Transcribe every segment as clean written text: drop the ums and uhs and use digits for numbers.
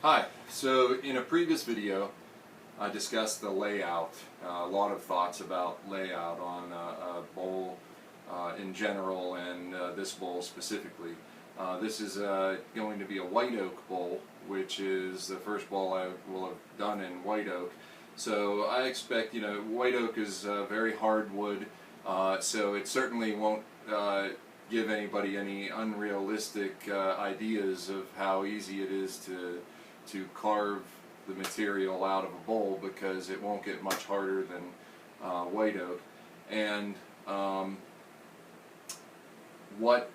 Hi, so in a previous video I discussed the layout, a lot of thoughts about layout on a bowl in general and this bowl specifically. This is going to be a white oak bowl, which is the first bowl I will have done in white oak. So I expect, white oak is very hard wood, so it certainly won't give anybody any unrealistic ideas of how easy it is to carve the material out of a bowl, because it won't get much harder than white oak. And what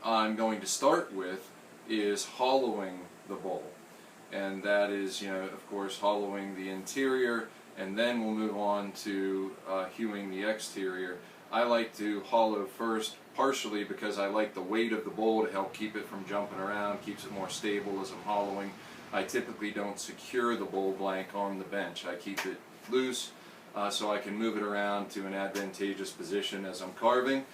I'm going to start with is hollowing the bowl, and that is, of course, hollowing the interior, and then we'll move on to hewing the exterior. I like to hollow first, partially because I like the weight of the bowl to help keep it from jumping around, keeps it more stable as I'm hollowing. I typically don't secure the bowl blank on the bench. I keep it loose so I can move it around to an advantageous position as I'm carving.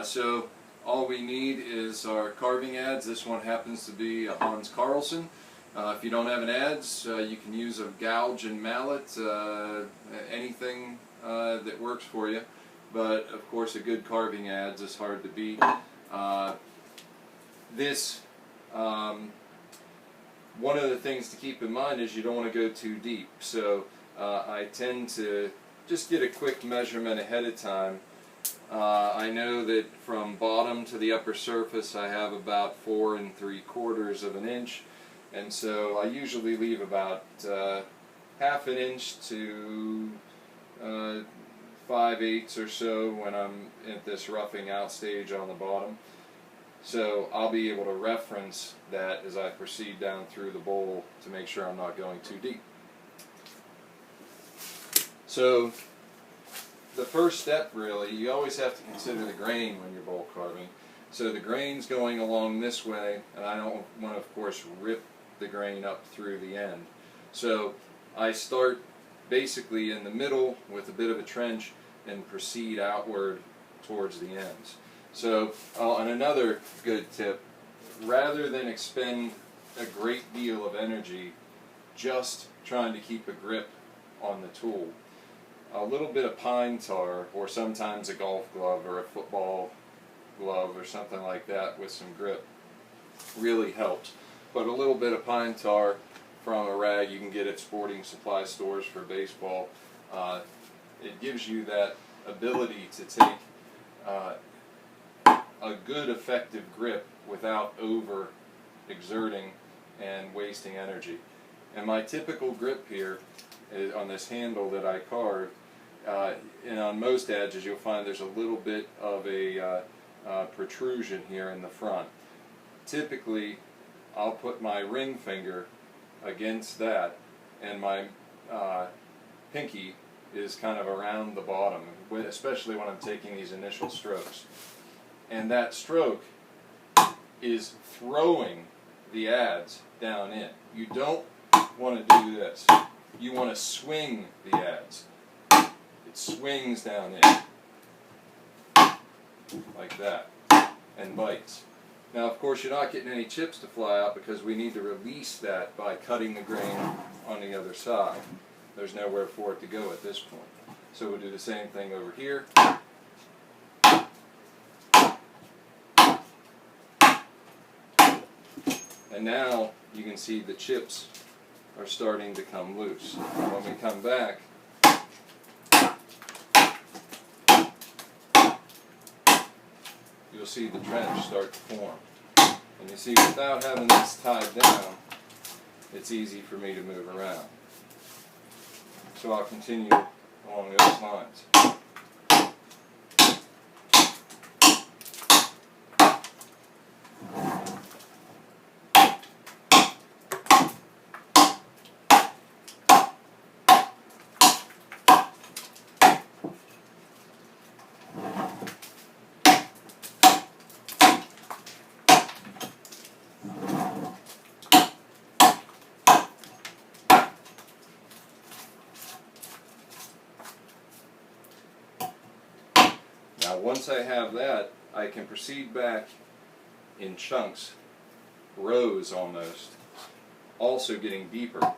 So all we need is our carving adze. This one happens to be a Hans Karlsson. If you don't have an adze, you can use a gouge and mallet, anything that works for you. But of course, a good carving adze is hard to beat. One of the things to keep in mind is you don't want to go too deep. So I tend to just get a quick measurement ahead of time. I know that from bottom to the upper surface I have about 4 3/4 of an inch, and so I usually leave about ½ an inch to 5/8 or so when I'm at this roughing out stage on the bottom. So I'll be able to reference that as I proceed down through the bowl to make sure I'm not going too deep. So the first step, really, you always have to consider the grain when you're bowl carving. So the grain's going along this way, and I don't want to, of course, rip the grain up through the end. So I start basically in the middle with a bit of a trench and proceed outward towards the ends. So, and another good tip, rather than expend a great deal of energy just trying to keep a grip on the tool, a little bit of pine tar, or sometimes a golf glove or a football glove or something like that with some grip, really helps. But a little bit of pine tar from a rag you can get at sporting supply stores for baseball, it gives you that ability to take a good effective grip without over exerting and wasting energy. And my typical grip here is on this handle that I carved, and on most adzes you'll find there's a little bit of a protrusion here in the front. Typically I'll put my ring finger against that, and my pinky is kind of around the bottom, especially when I'm taking these initial strokes. And that stroke is throwing the adze down in. You don't want to do this. You want to swing the adze. It swings down in, like that, and bites. Now, of course, you're not getting any chips to fly out because we need to release that by cutting the grain on the other side. There's nowhere for it to go at this point. So we'll do the same thing over here. And now you can see the chips are starting to come loose. When we come back, you'll see the trench start to form. And you see, without having this tied down, it's easy for me to move around. So I'll continue along those lines. Now, once I have that, I can proceed back in chunks, rows almost, also getting deeper.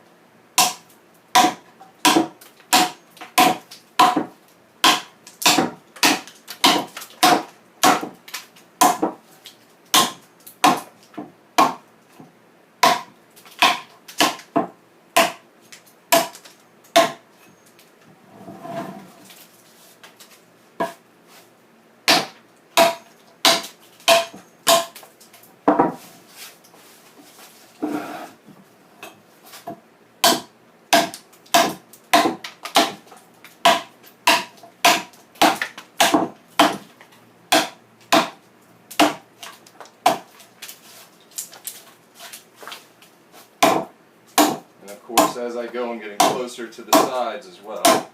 And of course, as I go, I'm getting closer to the sides as well.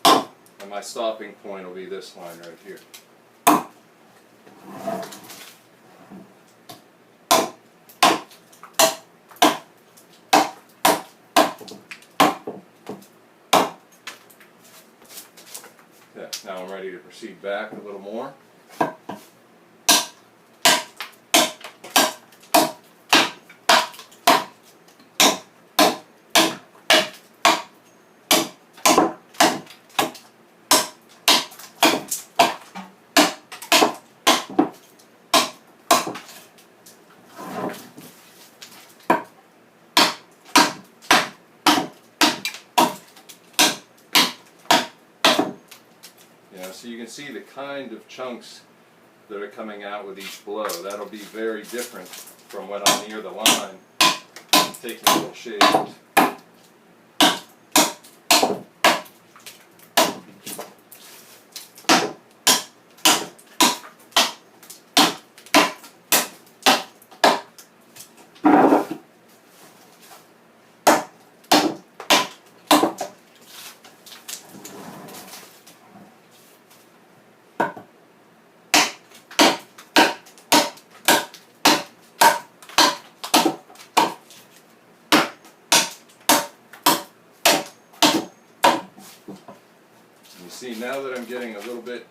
And my stopping point will be this line right here. Okay, now I'm ready to proceed back a little more. So you can see the kind of chunks that are coming out with each blow. That'll be very different from when I'm near the line, taking little shaves. You see, now that I'm getting a little bit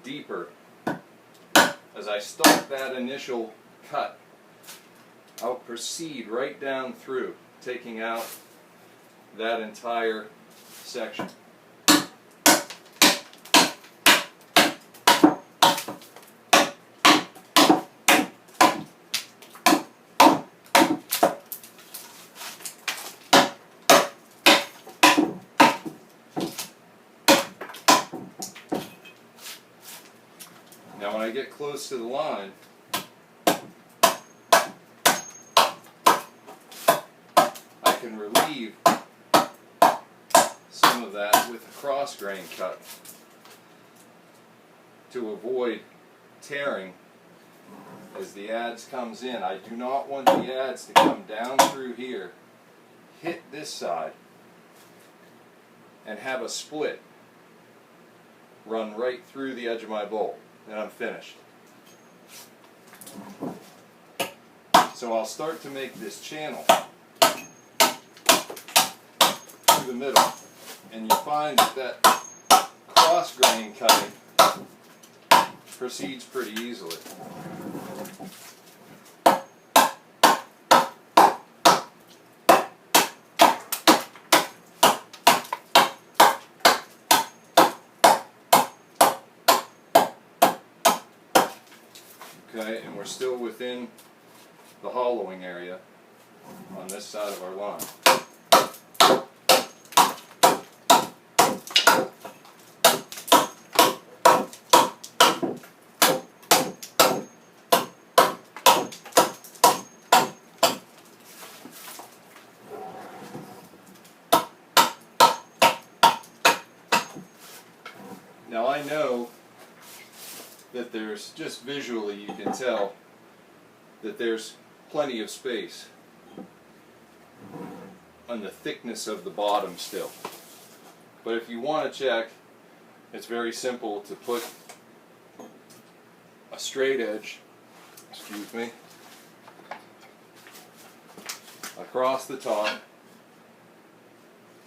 deeper, as I start that initial cut, I'll proceed right down through, taking out that entire section. Now when I get close to the line, I can relieve some of that with a cross grain cut to avoid tearing as the adze comes in. I do not want the adze to come down through here, hit this side, and have a split run right through the edge of my bowl. And I'm finished. So I'll start to make this channel through the middle, and you find that cross grain cutting proceeds pretty easily. Okay, and we're still within the hollowing area on this side of our line. Now I know that there's, just visually you can tell that there's plenty of space on the thickness of the bottom still. But if you want to check, it's very simple to put a straight edge, excuse me, across the top.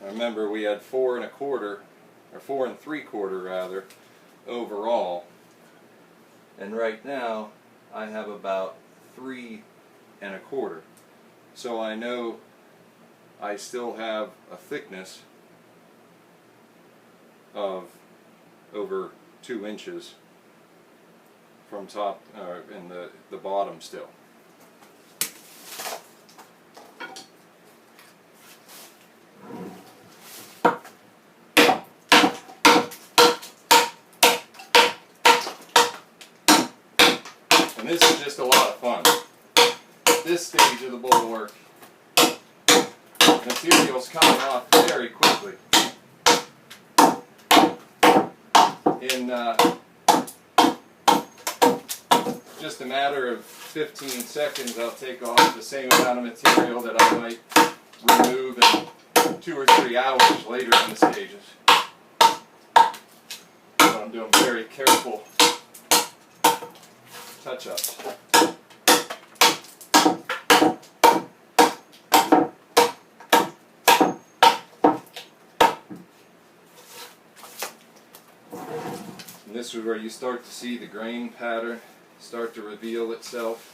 Now remember, we had 4 1/4, or 4 3/4 rather, overall. And right now I have about 3 1/4. so I know I still have a thickness of over 2 inches from top in the bottom still. And this is just a lot of fun. At this stage of the bulwark, material's coming off very quickly. In just a matter of 15 seconds, I'll take off the same amount of material that I might remove in 2 or 3 hours later in the stages. So I'm doing very careful touch-ups. And this is where you start to see the grain pattern start to reveal itself.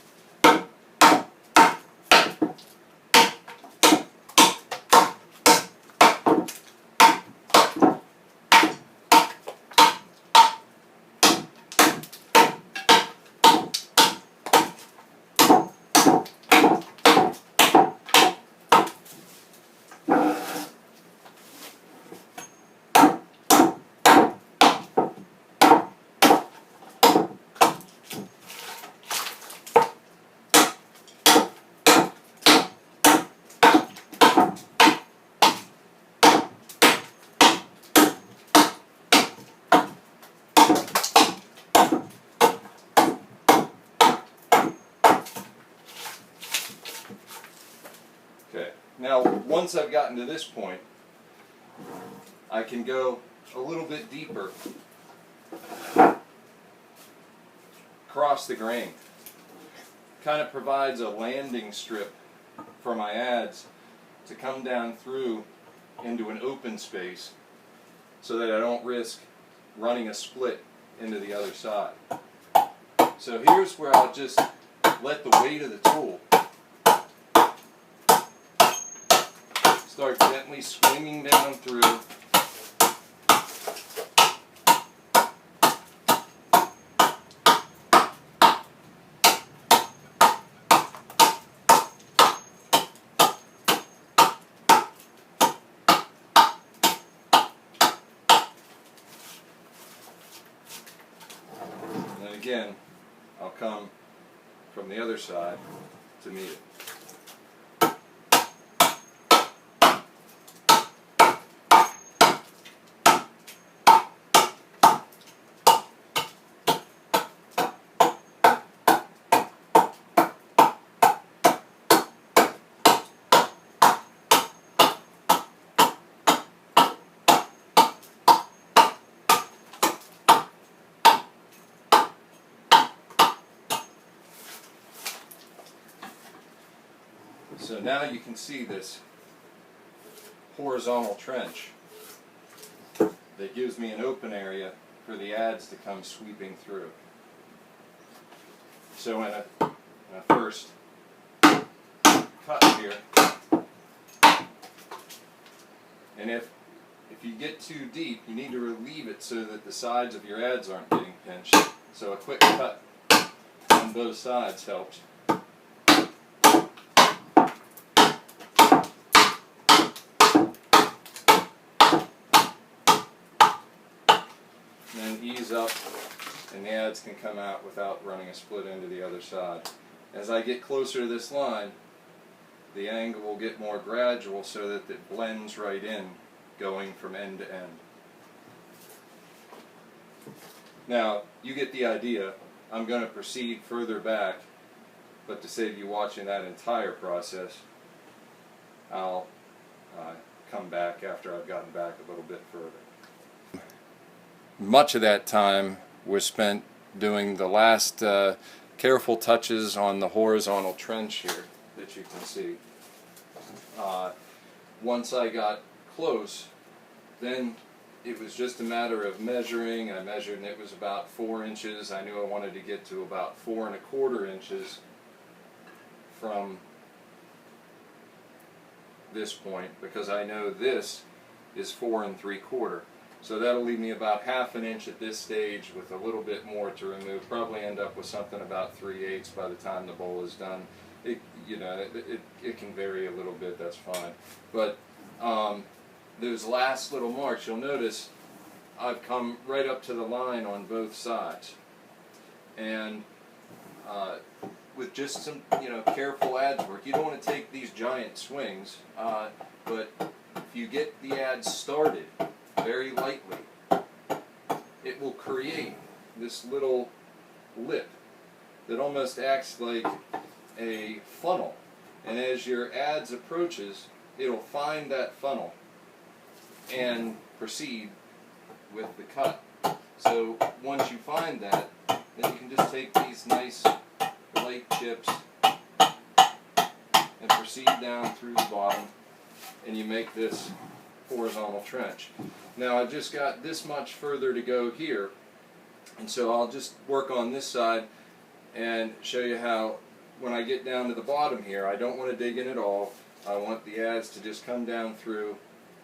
Now, once I've gotten to this point, I can go a little bit deeper across the grain. Kind of provides a landing strip for my adze to come down through into an open space so that I don't risk running a split into the other side. So here's where I'll just let the weight of the tool start gently swinging down through. And then again, I'll come from the other side to meet it. So now you can see this horizontal trench that gives me an open area for the adze to come sweeping through. So in a first cut here, and if you get too deep, you need to relieve it so that the sides of your adze aren't getting pinched. So a quick cut on both sides helps. And then ease up, and the adze can come out without running a split into the other side. As I get closer to this line, the angle will get more gradual so that it blends right in, going from end to end. Now, you get the idea. I'm going to proceed further back, but to save you watching that entire process, I'll come back after I've gotten back a little bit further. Much of that time was spent doing the last careful touches on the horizontal trench here that you can see. Once I got close, then it was just a matter of measuring. I measured and it was about 4 inches. I knew I wanted to get to about 4 1/4 inches from this point because I know this is 4 3/4. So that'll leave me about 1/2 inch at this stage with a little bit more to remove. Probably end up with something about 3/8 by the time the bowl is done. It can vary a little bit, that's fine. But those last little marks, you'll notice I've come right up to the line on both sides. And with just some careful adze work, you don't want to take these giant swings, but if you get the adze started very lightly, it will create this little lip that almost acts like a funnel. And as your adze approaches, it'll find that funnel and proceed with the cut. So once you find that, then you can just take these nice light chips and proceed down through the bottom, and you make this horizontal trench. Now I've just got this much further to go here, and so I'll just work on this side and show you how when I get down to the bottom here, I don't want to dig in at all. I want the adze to just come down through,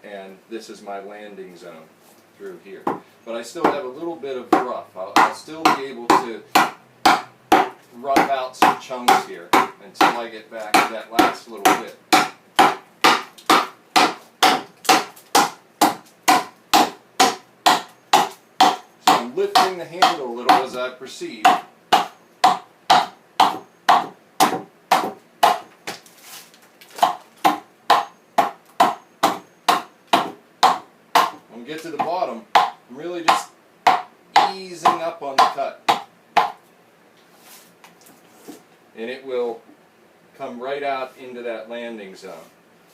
and this is my landing zone through here. But I still have a little bit of rough. I'll still be able to rough out some chunks here until I get back to that last little bit. So I'm lifting the handle a little as I proceed. When we get to the bottom, I'm really just easing up on the cut. And it will come right out into that landing zone.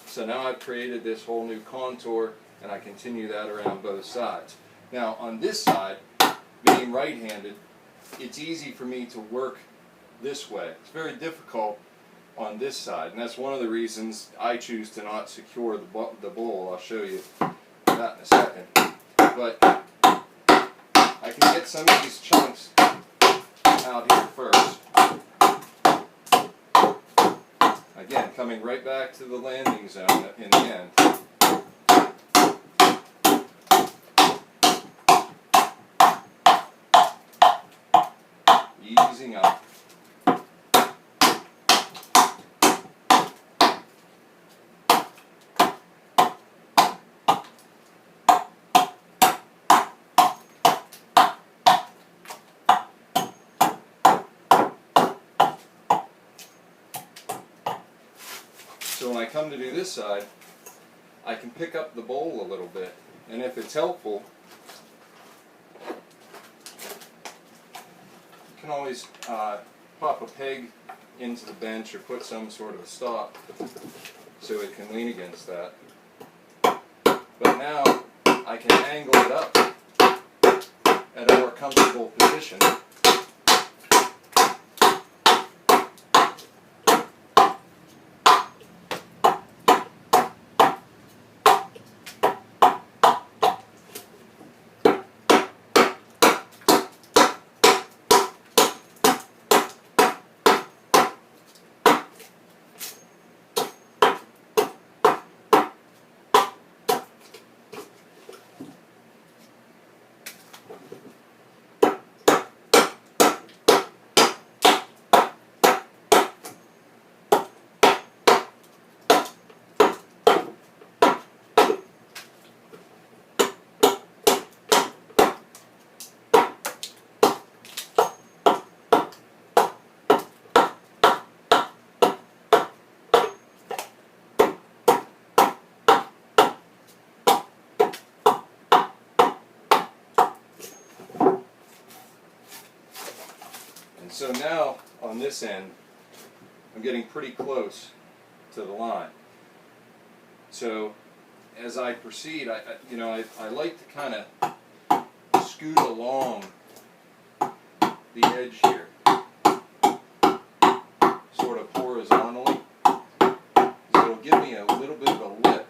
So now I've created this whole new contour, and I continue that around both sides. Now on this side, being right-handed, it's easy for me to work this way. It's very difficult on this side, and that's one of the reasons I choose to not secure the bowl. I'll show you that in a second. But I can get some of these chunks out here first. Again, coming right back to the landing zone in the end. Easing up. So when I come to do this side, I can pick up the bowl a little bit, and if it's helpful, you can always pop a peg into the bench or put some sort of a stop so it can lean against that. But now I can angle it up at a more comfortable position. So now on this end, I'm getting pretty close to the line. So as I proceed, I like to kind of scoot along the edge here, sort of horizontally. So it'll give me a little bit of a lip.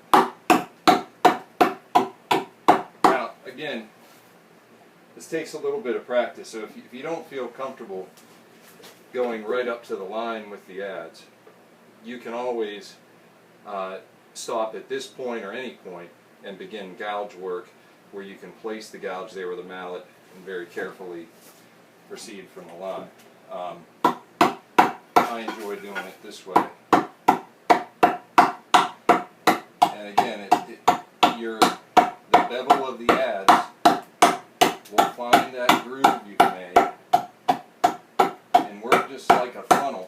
Now again, this takes a little bit of practice, so if you don't feel comfortable going right up to the line with the adze, you can always stop at this point or any point and begin gouge work, where you can place the gouge there with a mallet and very carefully proceed from the line. I enjoy doing it this way. And again, the bevel of the adze will find that groove you've made and work just like a funnel.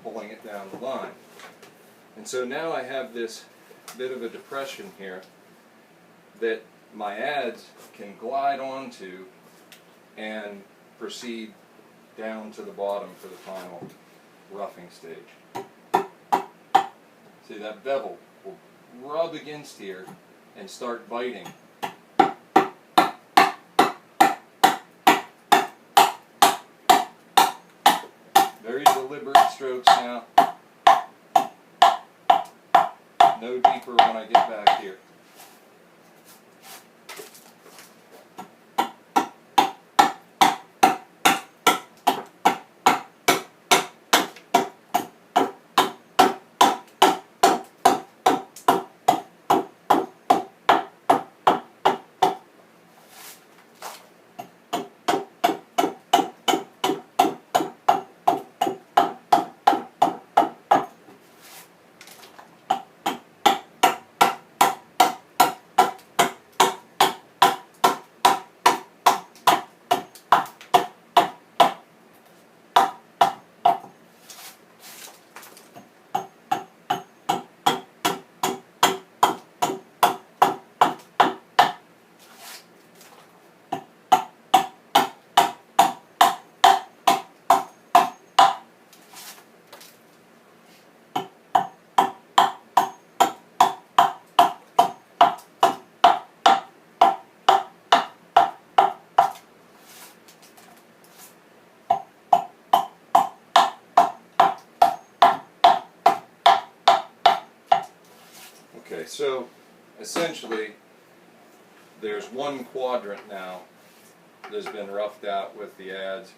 Pulling it down the line. And so now I have this bit of a depression here that my adze can glide onto and proceed down to the bottom for the final roughing stage. See, that bevel will rub against here and start biting. Very deliberate strokes now. No deeper when I get back here. Okay, so essentially there's one quadrant now that's been roughed out with the adze,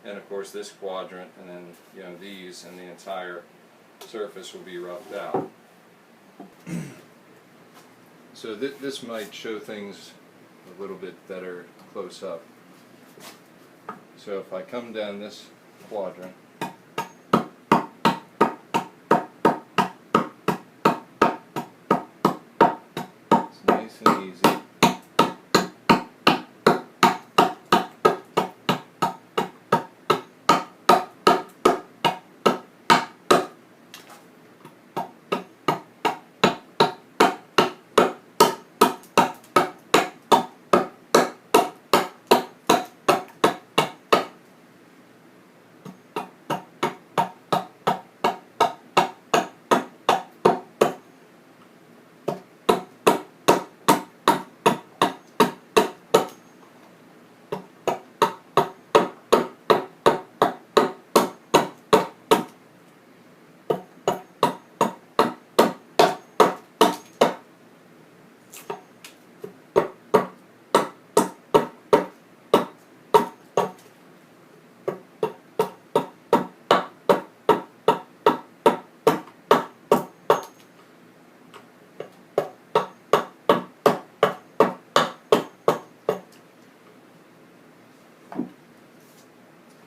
and of course this quadrant, and then these, and the entire surface will be roughed out. So this might show things a little bit better close up. So if I come down this quadrant, nice and easy.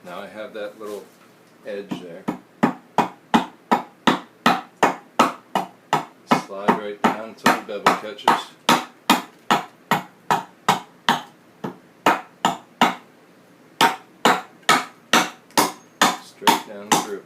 Now I have that little edge there. Slide right down until the bevel catches. Straight down through.